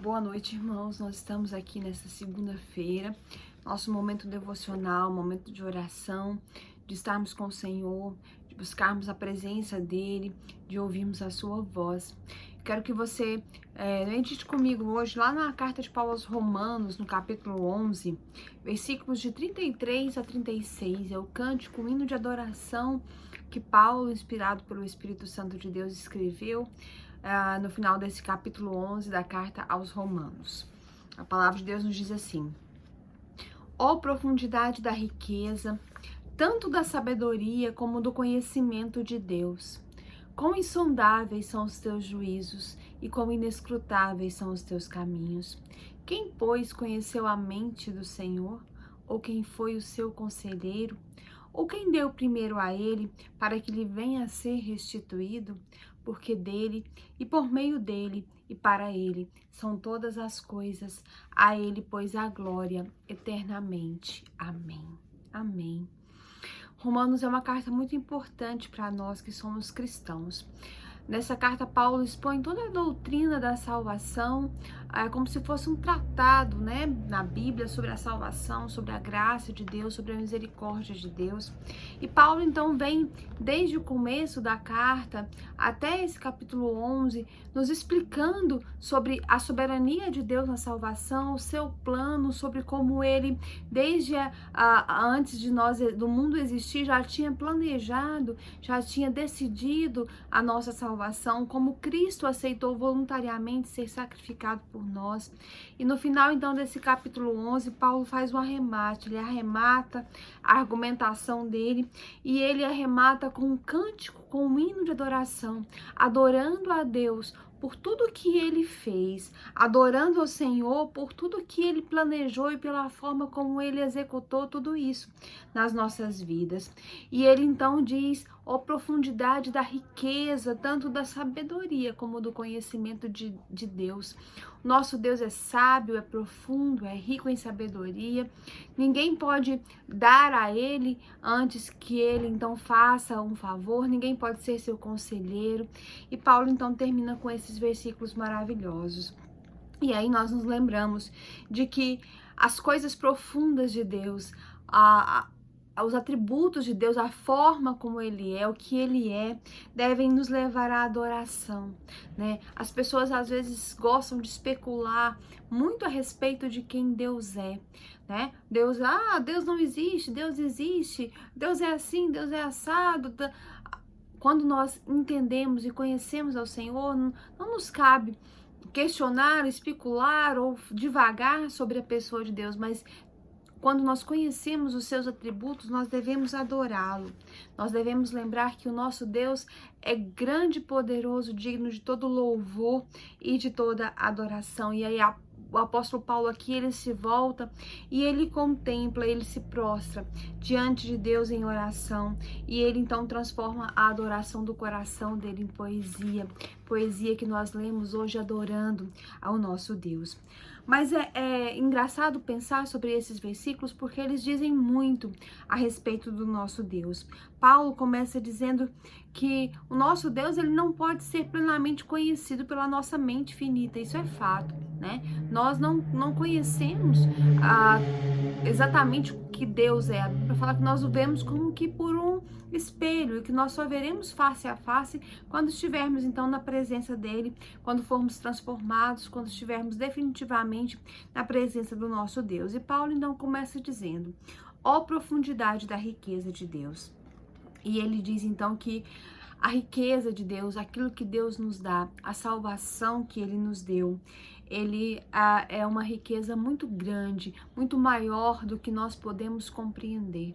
Boa noite, irmãos. Nós estamos aqui nesta segunda-feira, nosso momento devocional, momento de oração, de estarmos com o Senhor, de buscarmos a presença dEle, de ouvirmos a sua voz. Quero que você medite comigo hoje lá na carta de Paulo aos Romanos, no capítulo 11, versículos de 33 a 36. É o cântico, o hino de adoração que Paulo, inspirado pelo Espírito Santo de Deus, escreveu no final desse capítulo 11 da carta aos Romanos. A palavra de Deus nos diz assim: ó profundidade da riqueza, tanto da sabedoria como do conhecimento de Deus. Quão insondáveis são os teus juízos e quão inescrutáveis são os teus caminhos. Quem, pois, conheceu a mente do Senhor? Ou quem foi o seu conselheiro? Ou quem deu primeiro a ele para que lhe venha a ser restituído? Porque dele, e por meio dele, e para ele, são todas as coisas. A ele, pois, a glória eternamente. Amém. Amém. Romanos é uma carta muito importante para nós que somos cristãos. Nessa carta, Paulo expõe toda a doutrina da salvação, como se fosse um tratado, né, na Bíblia sobre a salvação, sobre a graça de Deus, sobre a misericórdia de Deus. E Paulo, então, vem desde o começo da carta até esse capítulo 11, nos explicando sobre a soberania de Deus na salvação, o seu plano, sobre como ele, desde antes de nós, do mundo existir, já tinha planejado, já tinha decidido a nossa salvação, como Cristo aceitou voluntariamente ser sacrificado por nós. E no final, então, desse capítulo 11, Paulo faz um arremate, ele arremata a argumentação dele, e ele arremata com um cântico, com um hino de adoração, adorando a Deus por tudo que ele fez, adorando ao Senhor por tudo que ele planejou e pela forma como ele executou tudo isso nas nossas vidas. E ele então diz: ó profundidade da riqueza, tanto da sabedoria como do conhecimento de Deus. Nosso Deus é sábio, é profundo, é rico em sabedoria. Ninguém pode dar a ele antes que ele então faça um favor, ninguém pode ser seu conselheiro. E Paulo então termina com esses versículos maravilhosos. E aí nós nos lembramos de que as coisas profundas de Deus, os atributos de Deus, a forma como Ele é, o que Ele é, devem nos levar à adoração, né? As pessoas às vezes gostam de especular muito a respeito de quem Deus é, né? Deus não existe, Deus existe, Deus é assim, Deus é assado. Quando nós entendemos e conhecemos ao Senhor, não nos cabe questionar, especular ou divagar sobre a pessoa de Deus, mas quando nós conhecemos os seus atributos, nós devemos adorá-lo. Nós devemos lembrar que o nosso Deus é grande e poderoso, digno de todo louvor e de toda adoração. E aí o apóstolo Paulo aqui, ele se volta e ele contempla, ele se prostra diante de Deus em oração, e ele então transforma a adoração do coração dele em poesia que nós lemos hoje adorando ao nosso Deus. Mas é engraçado pensar sobre esses versículos porque eles dizem muito a respeito do nosso Deus. Paulo começa dizendo que o nosso Deus, ele não pode ser plenamente conhecido pela nossa mente finita, isso é fato, né? Nós não conhecemos exatamente o que Deus é. A Bíblia fala que nós o vemos como que por um espelho, e que nós só veremos face a face quando estivermos então na presença dele, quando formos transformados, quando estivermos definitivamente na presença do nosso Deus. E Paulo então começa dizendo: ó profundidade da riqueza de Deus. E ele diz então que a riqueza de Deus, aquilo que Deus nos dá, a salvação que ele nos deu, ele é uma riqueza muito grande, muito maior do que nós podemos compreender.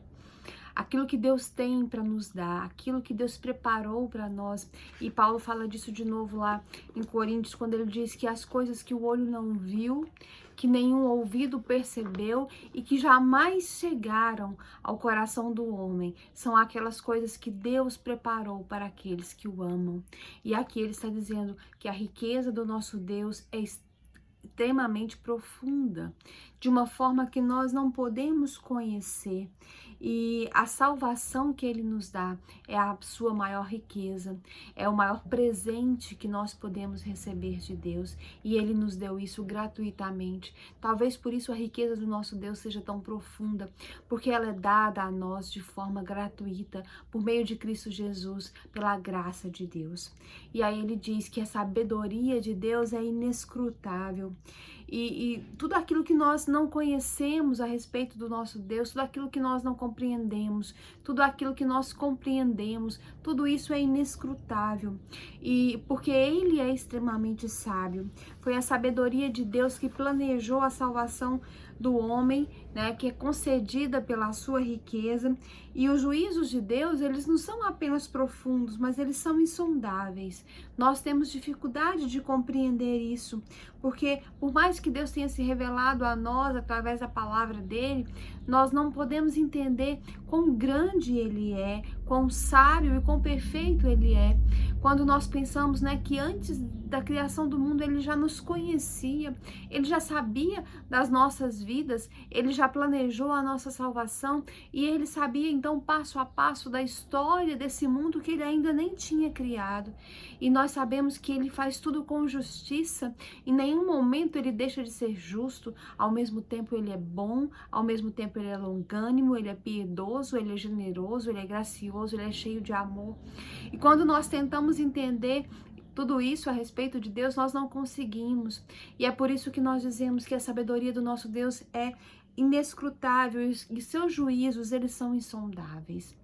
Aquilo que Deus tem para nos dar, aquilo que Deus preparou para nós. E Paulo fala disso de novo lá em Coríntios, quando ele diz que as coisas que o olho não viu, que nenhum ouvido percebeu e que jamais chegaram ao coração do homem, são aquelas coisas que Deus preparou para aqueles que o amam. E aqui ele está dizendo que a riqueza do nosso Deus é extremamente profunda, de uma forma que nós não podemos conhecer. E a salvação que ele nos dá é a sua maior riqueza, é o maior presente que nós podemos receber de Deus, e ele nos deu isso gratuitamente. Talvez por isso a riqueza do nosso Deus seja tão profunda, porque ela é dada a nós de forma gratuita, por meio de Cristo Jesus, pela graça de Deus. E aí ele diz que a sabedoria de Deus é inescrutável. E tudo aquilo que nós não conhecemos a respeito do nosso Deus, tudo aquilo que nós não compreendemos, tudo aquilo que nós compreendemos, tudo isso é inescrutável. E porque ele é extremamente sábio. Foi a sabedoria de Deus que planejou a salvação do homem, né, que é concedida pela sua riqueza. E os juízos de Deus, eles não são apenas profundos, mas eles são insondáveis. Nós temos dificuldade de compreender isso, porque por mais que Deus tenha se revelado a nós através da palavra dele, nós não podemos entender quão grande ele é, quão sábio e quão perfeito ele é. Quando nós pensamos, né, que antes da criação do mundo ele já nos conhecia, ele já sabia das nossas vidas, ele já planejou a nossa salvação e ele sabia então passo a passo da história desse mundo que ele ainda nem tinha criado. E nós sabemos que ele faz tudo com justiça, em nenhum momento ele deixa de ser justo, ao mesmo tempo ele é bom, ao mesmo tempo ele é longânimo, ele é piedoso, ele é generoso, ele é gracioso, ele é cheio de amor. E quando nós tentamos entender tudo isso a respeito de Deus, nós não conseguimos. E é por isso que nós dizemos que a sabedoria do nosso Deus é inescrutável e seus juízos, eles são insondáveis.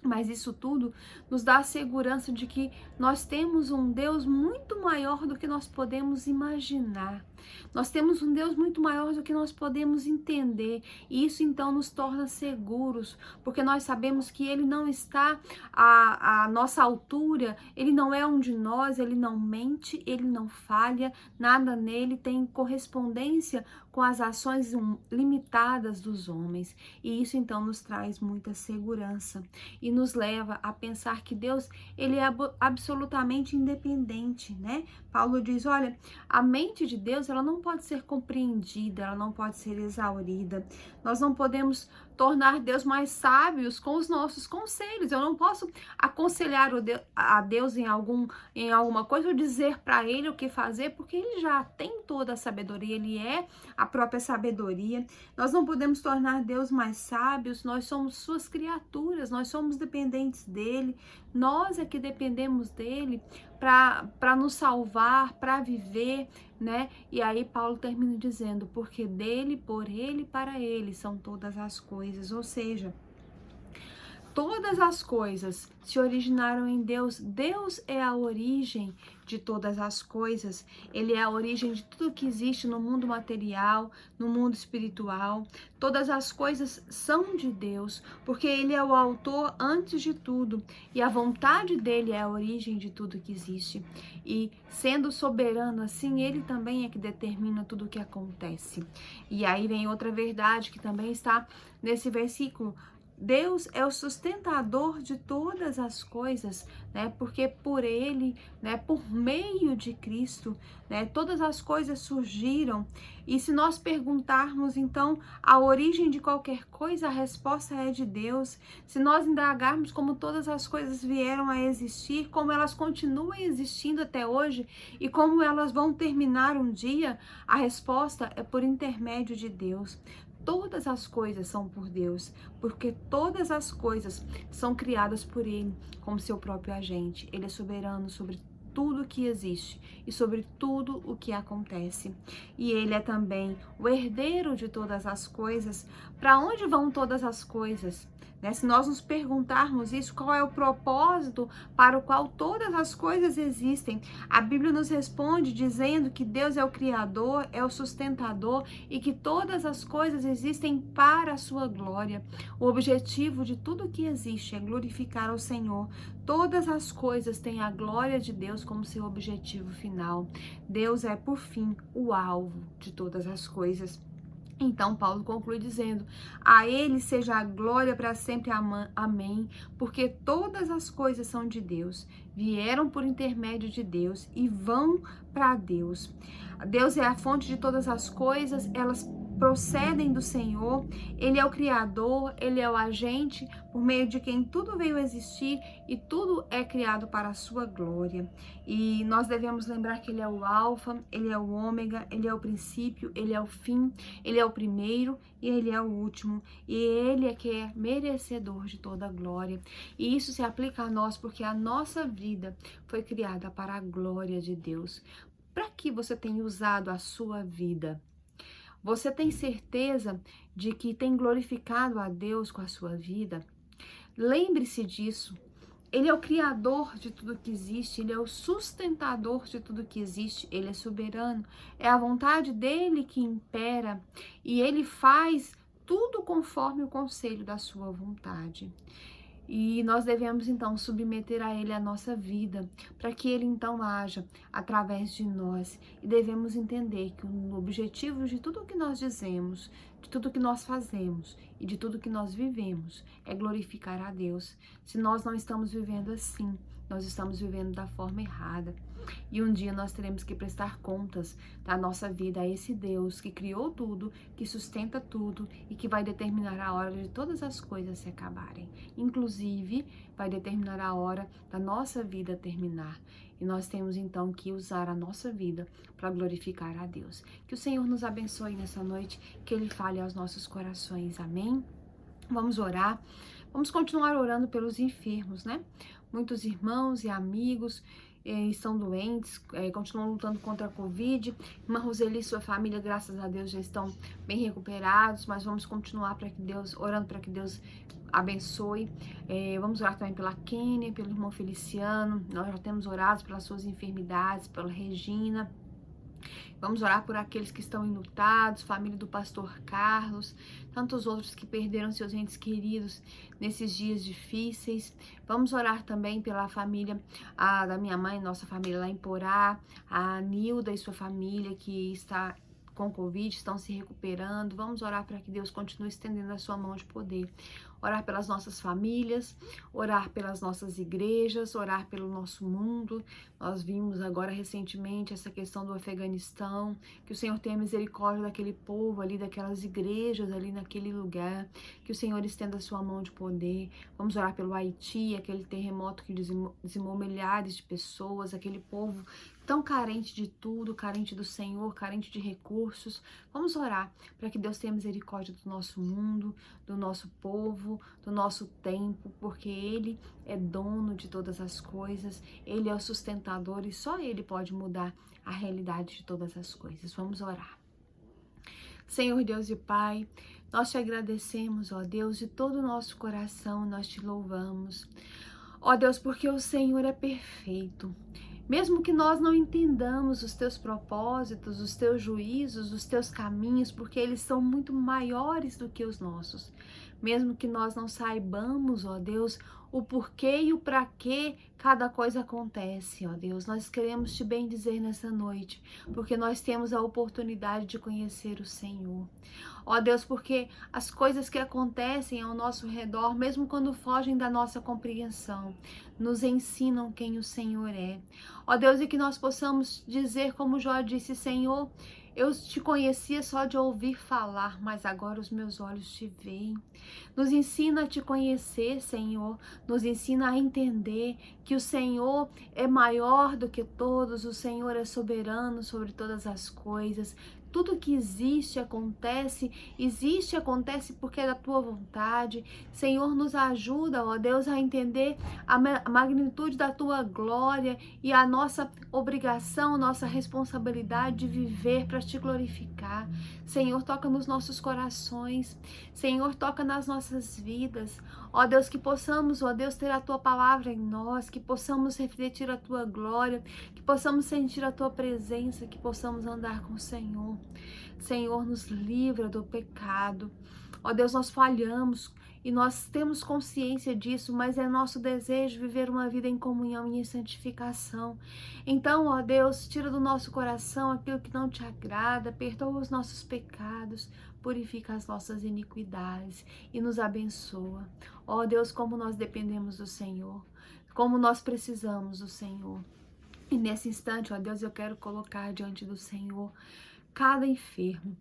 Mas isso tudo nos dá a segurança de que nós temos um Deus muito maior do que nós podemos imaginar. Nós temos um Deus muito maior do que nós podemos entender. E isso então nos torna seguros, porque nós sabemos que ele não está à nossa altura, ele não é um de nós, ele não mente, ele não falha, nada nele tem correspondência com as ações limitadas dos homens. E isso então nos traz muita segurança e nos leva a pensar que Deus, ele é absolutamente independente, né? Paulo diz, olha, a mente de Deus, ela não pode ser compreendida, ela não pode ser exaurida. Nós não podemos tornar Deus mais sábios com os nossos conselhos. Eu não posso aconselhar a Deus em alguma coisa ou dizer para ele o que fazer, porque ele já tem toda a sabedoria, ele é a própria sabedoria. Nós não podemos tornar Deus mais sábios, nós somos suas criaturas, nós somos dependentes dele, nós é que dependemos dele para nos salvar, para viver, né? E aí Paulo termina dizendo, porque dele, por ele, para ele são todas as coisas, ou seja, todas as coisas se originaram em Deus. Deus é a origem de todas as coisas. Ele é a origem de tudo que existe no mundo material, no mundo espiritual. Todas as coisas são de Deus, porque ele é o autor antes de tudo. E a vontade dele é a origem de tudo que existe. E sendo soberano assim, ele também é que determina tudo o que acontece. E aí vem outra verdade que também está nesse versículo. Deus é o sustentador de todas as coisas, né? Porque por ele, né, por meio de Cristo, né, todas as coisas surgiram. E se nós perguntarmos, então, a origem de qualquer coisa, a resposta é de Deus. Se nós indagarmos como todas as coisas vieram a existir, como elas continuam existindo até hoje e como elas vão terminar um dia, a resposta é por intermédio de Deus. Todas as coisas são por Deus, porque todas as coisas são criadas por Ele, como seu próprio agente. Ele é soberano sobre tudo o que existe e sobre tudo o que acontece. E Ele é também o herdeiro de todas as coisas. Para onde vão todas as coisas? Né? Se nós nos perguntarmos isso, qual é o propósito para o qual todas as coisas existem? A Bíblia nos responde dizendo que Deus é o Criador, é o sustentador e que todas as coisas existem para a sua glória. O objetivo de tudo que existe é glorificar ao Senhor. Todas as coisas têm a glória de Deus como seu objetivo final. Deus é, por fim, o alvo de todas as coisas. Então, Paulo conclui dizendo, a ele seja a glória para sempre, amém, porque todas as coisas são de Deus, vieram por intermédio de Deus e vão para Deus. Deus é a fonte de todas as coisas, elas procedem do Senhor. Ele é o Criador, Ele é o agente por meio de quem tudo veio a existir e tudo é criado para a sua glória. E nós devemos lembrar que Ele é o Alfa, Ele é o Ômega, Ele é o princípio, Ele é o fim, Ele é o primeiro e Ele é o último. E Ele é que é merecedor de toda a glória. E isso se aplica a nós porque a nossa vida foi criada para a glória de Deus. Para que você tem usado a sua vida? Você tem certeza de que tem glorificado a Deus com a sua vida? Lembre-se disso. Ele é o criador de tudo que existe, ele é o sustentador de tudo que existe, ele é soberano. É a vontade dele que impera e ele faz tudo conforme o conselho da sua vontade. E nós devemos então submeter a Ele a nossa vida, para que Ele então haja através de nós. E devemos entender que o objetivo de tudo que nós dizemos, de tudo que nós fazemos e de tudo que nós vivemos é glorificar a Deus. Se nós não estamos vivendo assim, nós estamos vivendo da forma errada. E um dia nós teremos que prestar contas da nossa vida a esse Deus que criou tudo, que sustenta tudo e que vai determinar a hora de todas as coisas se acabarem. Inclusive, vai determinar a hora da nossa vida terminar. E nós temos então que usar a nossa vida para glorificar a Deus. Que o Senhor nos abençoe nessa noite, que Ele fale aos nossos corações. Amém? Vamos orar. Vamos continuar orando pelos enfermos, né? Muitos irmãos e amigos estão doentes, continuam lutando contra a Covid. Irmã Roseli e sua família, graças a Deus, já estão bem recuperados, mas vamos continuar orando para que Deus abençoe. Vamos orar também pela Kênia, pelo irmão Feliciano. Nós já temos orado pelas suas enfermidades, pela Regina. Vamos orar por aqueles que estão enlutados, família do pastor Carlos, tantos outros que perderam seus entes queridos nesses dias difíceis. Vamos orar também pela família da minha mãe, nossa família lá em Porá, a Nilda e sua família que está com Covid, estão se recuperando. Vamos orar para que Deus continue estendendo a sua mão de poder. Orar pelas nossas famílias, orar pelas nossas igrejas, orar pelo nosso mundo. Nós vimos agora recentemente essa questão do Afeganistão, que o Senhor tenha misericórdia daquele povo ali, daquelas igrejas ali naquele lugar, que o Senhor estenda a sua mão de poder. Vamos orar pelo Haiti, aquele terremoto que dizimou milhares de pessoas, aquele povo tão carente de tudo, carente do Senhor, carente de recursos. Vamos orar para que Deus tenha misericórdia do nosso mundo, do nosso povo, do nosso tempo, porque Ele é dono de todas as coisas, Ele é o sustentador e só Ele pode mudar a realidade de todas as coisas. Vamos orar. Senhor Deus e Pai, nós te agradecemos, ó Deus, de todo o nosso coração, nós te louvamos. Ó Deus, porque o Senhor é perfeito. Mesmo que nós não entendamos os teus propósitos, os teus juízos, os teus caminhos, porque eles são muito maiores do que os nossos. Mesmo que nós não saibamos, ó Deus, o porquê e o para que cada coisa acontece, ó Deus. Nós queremos te bendizer nessa noite, porque nós temos a oportunidade de conhecer o Senhor. Ó Deus, porque as coisas que acontecem ao nosso redor, mesmo quando fogem da nossa compreensão, nos ensinam quem o Senhor é. Ó Deus, e que nós possamos dizer como Jó disse: Senhor, eu te conhecia só de ouvir falar, mas agora os meus olhos te veem. Nos ensina a te conhecer, Senhor. Nos ensina a entender que o Senhor é maior do que todos, o Senhor é soberano sobre todas as coisas. Tudo que existe acontece porque é da tua vontade. Senhor, nos ajuda, ó Deus, a entender a magnitude da tua glória e a nossa obrigação, nossa responsabilidade de viver para te glorificar. Senhor, toca nos nossos corações. Senhor, toca nas nossas vidas. Ó Deus, que possamos, ó Deus, ter a tua palavra em nós, que possamos refletir a tua glória, que possamos sentir a tua presença, que possamos andar com o Senhor. Senhor, nos livra do pecado. Ó Deus, nós falhamos e nós temos consciência disso, mas é nosso desejo viver uma vida em comunhão e em santificação. Então, ó Deus, tira do nosso coração aquilo que não te agrada, perdoa os nossos pecados, purifica as nossas iniquidades e nos abençoa. Ó Deus, como nós dependemos do Senhor, como nós precisamos do Senhor. E nesse instante, ó Deus, eu quero colocar diante do Senhor cada enfermo,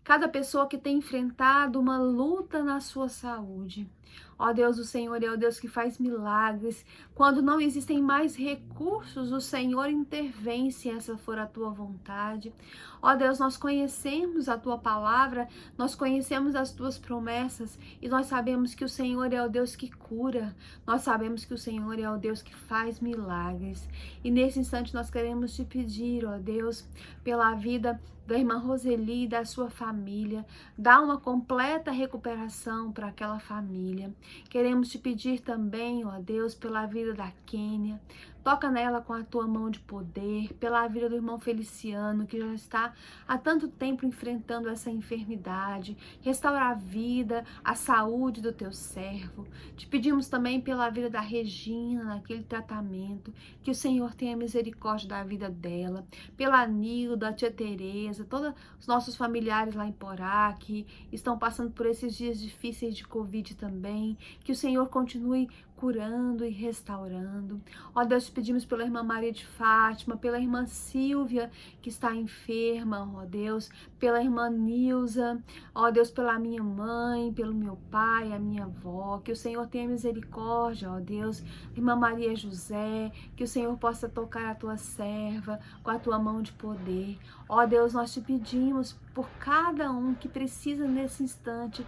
cada pessoa que tem enfrentado uma luta na sua saúde. Ó Deus, o Senhor é o Deus que faz milagres. Quando não existem mais recursos, o Senhor intervém se essa for a tua vontade. Ó Deus, nós conhecemos a tua palavra, nós conhecemos as tuas promessas e nós sabemos que o Senhor é o Deus que cura. Nós sabemos que o Senhor é o Deus que faz milagres. E nesse instante nós queremos te pedir, ó Deus, pela vida da irmã Roseli e da sua família, dá uma completa recuperação para aquela família. Queremos te pedir também, ó Deus, pela vida da Kênia, toca nela com a tua mão de poder, pela vida do irmão Feliciano, que já está há tanto tempo enfrentando essa enfermidade, restaura a vida, a saúde do teu servo. Te pedimos também pela vida da Regina, naquele tratamento, que o Senhor tenha misericórdia da vida dela, pela Nilda, a tia Tereza, todos os nossos familiares lá em Porá, que estão passando por esses dias difíceis de Covid também, que o Senhor continue curando e restaurando. Ó Deus, te pedimos pela irmã Maria de Fátima, pela irmã Silvia, que está enferma, ó Deus, pela irmã Nilza, ó Deus, pela minha mãe, pelo meu pai, a minha avó, que o Senhor tenha misericórdia, ó Deus, irmã Maria José, que o Senhor possa tocar a tua serva com a tua mão de poder. Ó Deus, nós te pedimos por cada um que precisa nesse instante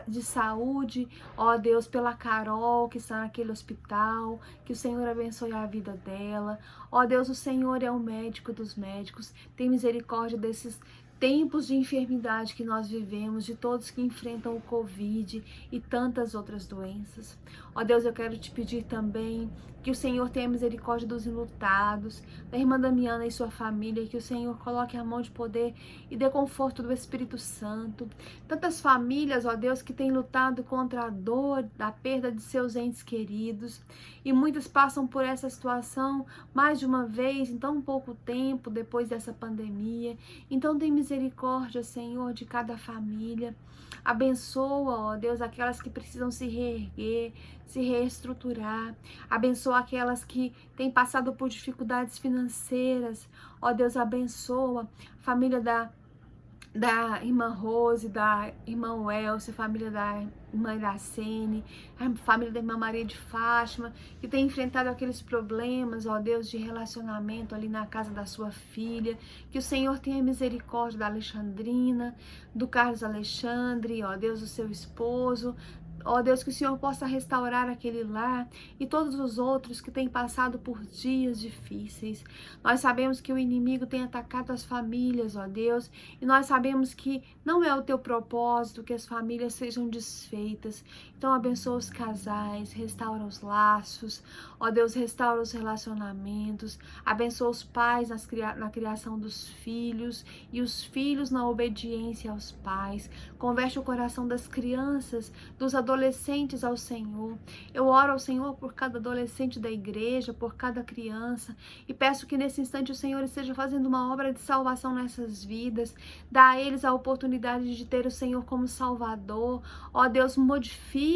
de saúde, ó Deus, pela Carol que está naquele hospital, que o Senhor abençoe a vida dela. Ó Deus, o Senhor é o médico dos médicos, tem misericórdia desses tempos de enfermidade que nós vivemos, de todos que enfrentam o Covid e tantas outras doenças. Ó Deus, eu quero te pedir também que o Senhor tenha misericórdia dos enlutados, da irmã Damiana e sua família, que o Senhor coloque a mão de poder e dê conforto do Espírito Santo. Tantas famílias, ó Deus, que têm lutado contra a dor da perda de seus entes queridos, e muitas passam por essa situação mais de uma vez, em tão pouco tempo depois dessa pandemia. Então tem misericórdia, Senhor, de cada família. Abençoa, ó Deus, aquelas que precisam se reerguer, se reestruturar. Abençoa aquelas que têm passado por dificuldades financeiras. Ó Deus, abençoa a família da irmã Rose, da irmã Welce, família da irmã Iracene, a família da irmã Maria de Fátima, que tem enfrentado aqueles problemas, ó Deus, de relacionamento ali na casa da sua filha. Que o Senhor tenha misericórdia da Alexandrina, do Carlos Alexandre, ó Deus, do seu esposo. Ó Deus, que o Senhor possa restaurar aquele lar e todos os outros que têm passado por dias difíceis. Nós sabemos que o inimigo tem atacado as famílias, ó Deus, e nós sabemos que não é o teu propósito que as famílias sejam desfeitas. Então abençoa os casais, restaura os laços, ó Deus, restaura os relacionamentos, abençoa os pais na criação dos filhos e os filhos na obediência aos pais. Converte o coração das crianças, dos adolescentes ao Senhor. Eu oro ao Senhor por cada adolescente da igreja, por cada criança, e peço que nesse instante o Senhor esteja fazendo uma obra de salvação nessas vidas. Dá a eles a oportunidade de ter o Senhor como Salvador. Ó Deus, modifica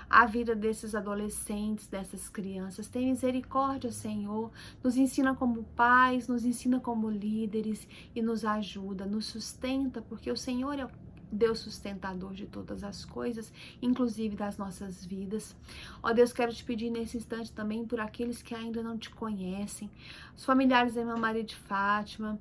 a vida desses adolescentes, dessas crianças. Tem misericórdia, Senhor. Nos ensina como pais, nos ensina como líderes e nos ajuda, nos sustenta, porque o Senhor é o Deus sustentador de todas as coisas, inclusive das nossas vidas. Ó Deus, quero te pedir nesse instante também por aqueles que ainda não te conhecem, os familiares da irmã Maria de Fátima,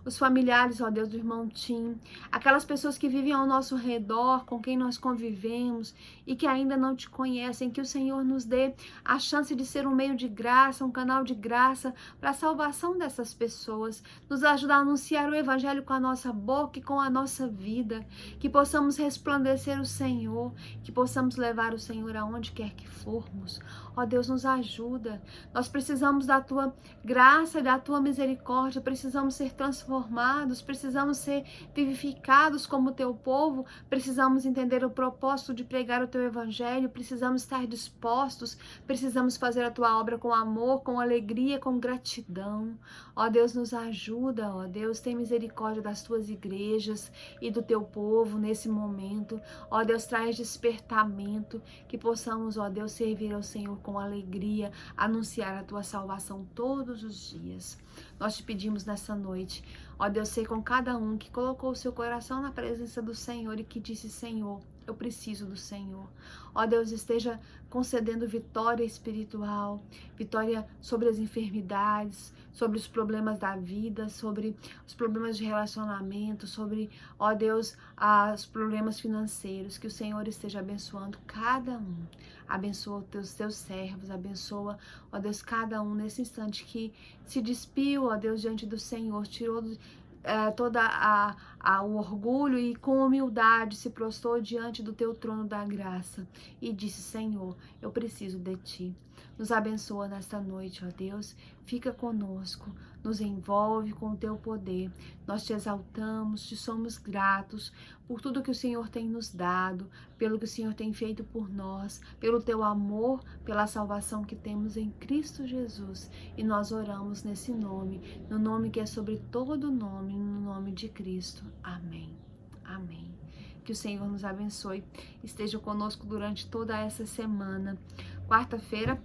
os familiares, ó Deus, do irmão Tim, aquelas pessoas que vivem ao nosso redor, com quem nós convivemos e que ainda não te conhecem, que o Senhor nos dê a chance de ser um meio de graça, um canal de graça para a salvação dessas pessoas, nos ajudar a anunciar o Evangelho com a nossa boca e com a nossa vida, que possamos resplandecer o Senhor, que possamos levar o Senhor aonde quer que formos. Ó Deus, nos ajuda. Nós precisamos da tua graça e da tua misericórdia, precisamos ser transformados, precisamos ser vivificados como teu povo, precisamos entender o propósito de pregar o teu evangelho, precisamos estar dispostos, precisamos fazer a tua obra com amor, com alegria, com gratidão. Ó Deus, nos ajuda, ó Deus, tem misericórdia das tuas igrejas e do teu povo nesse momento. Ó Deus, traz despertamento, que possamos, ó Deus, servir ao Senhor com alegria, anunciar a tua salvação todos os dias. Nós te pedimos nessa noite, Ó Deus, sei com cada um que colocou o seu coração na presença do Senhor e que disse: Senhor, eu preciso do Senhor. Ó Deus, esteja concedendo vitória espiritual, vitória sobre as enfermidades, sobre os problemas da vida, sobre os problemas de relacionamento, sobre, ó Deus, os problemas financeiros. Que o Senhor esteja abençoando cada um. Abençoa os teus servos, abençoa, ó Deus, cada um nesse instante que se despiu, ó Deus, diante do Senhor, tirou toda o orgulho e com humildade se prostrou diante do teu trono da graça e disse: Senhor, eu preciso de ti. Nos abençoa nesta noite, ó Deus, fica conosco, nos envolve com o teu poder. Nós te exaltamos, te somos gratos por tudo que o Senhor tem nos dado, pelo que o Senhor tem feito por nós, pelo teu amor, pela salvação que temos em Cristo Jesus. E nós oramos nesse nome, no nome que é sobre todo nome, no nome de Cristo. Amém. Amém. Que o Senhor nos abençoe, esteja conosco durante toda essa semana. Quarta-feira,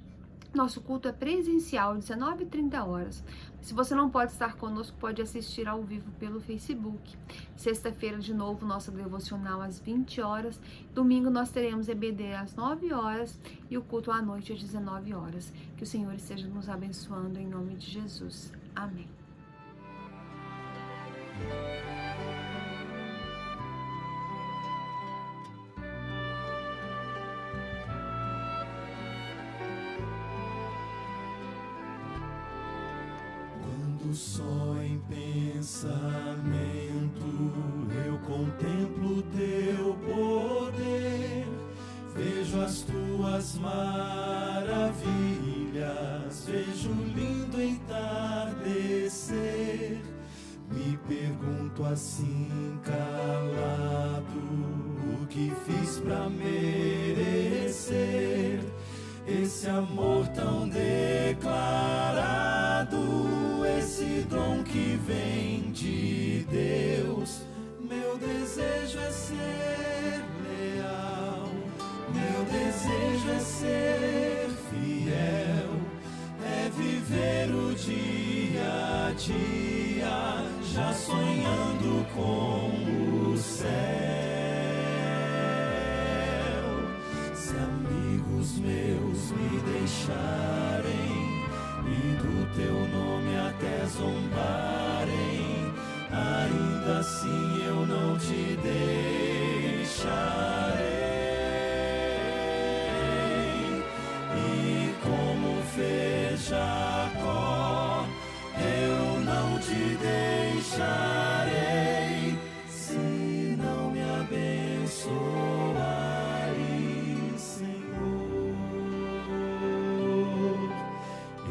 nosso culto é presencial, 19h30. Se você não pode estar conosco, pode assistir ao vivo pelo Facebook. Sexta-feira, de novo, nossa devocional às 20 horas. Domingo, nós teremos EBD às 9 horas e o culto à noite às 19 horas. Que o Senhor esteja nos abençoando em nome de Jesus. Amém. Só em pensamento eu contemplo teu poder, vejo as tuas maravilhas, vejo o lindo entardecer. Me pergunto assim calado, o que fiz pra merecer esse amor tão declarado? Esse dom que vem de Deus. Meu desejo é ser leal, meu desejo é ser fiel, é viver o dia a dia, já sonhando com o céu. Se amigos meus me deixarem e do teu nome até zombarem, ainda assim eu não te deixarei. E como fez Jacó, eu não te deixarei, se não me abençoares, Senhor.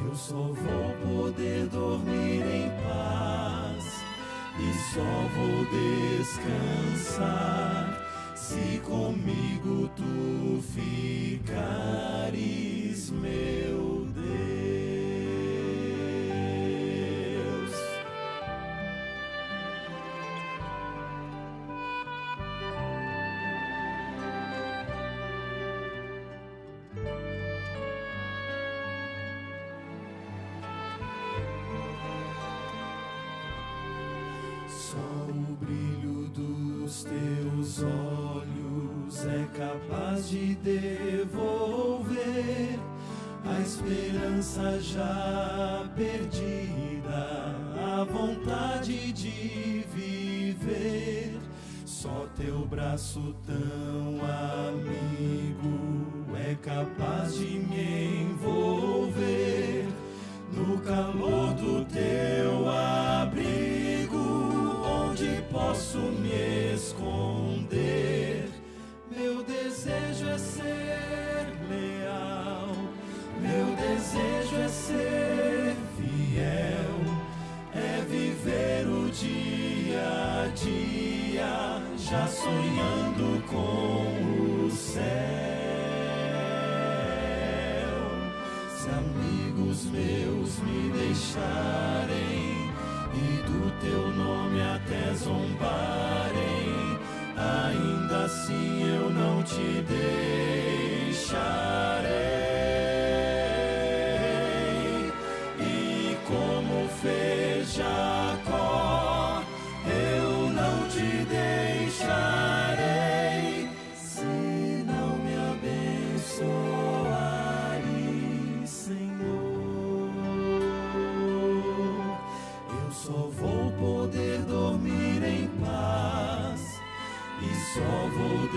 Eu só vou poder dormir em paz e só vou descansar se comigo tu ficares, meu Deus. Só o brilho dos teus olhos é capaz de devolver a esperança já perdida, a vontade de viver. Só teu braço tão amigo é capaz de me envolver no calor do teu abrigo, onde posso me esconder. Meu desejo é ser leal, meu desejo é ser fiel, é viver o dia a dia, já sonhando com o céu. Se amigos meus me deixarem e do teu nome até zombarem, ainda assim eu não te deixarei. E como fez Jacó, só vou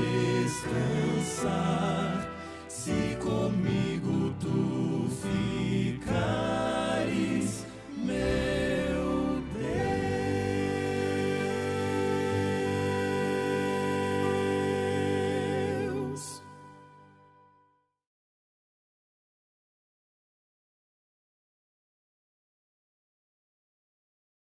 descansar se comigo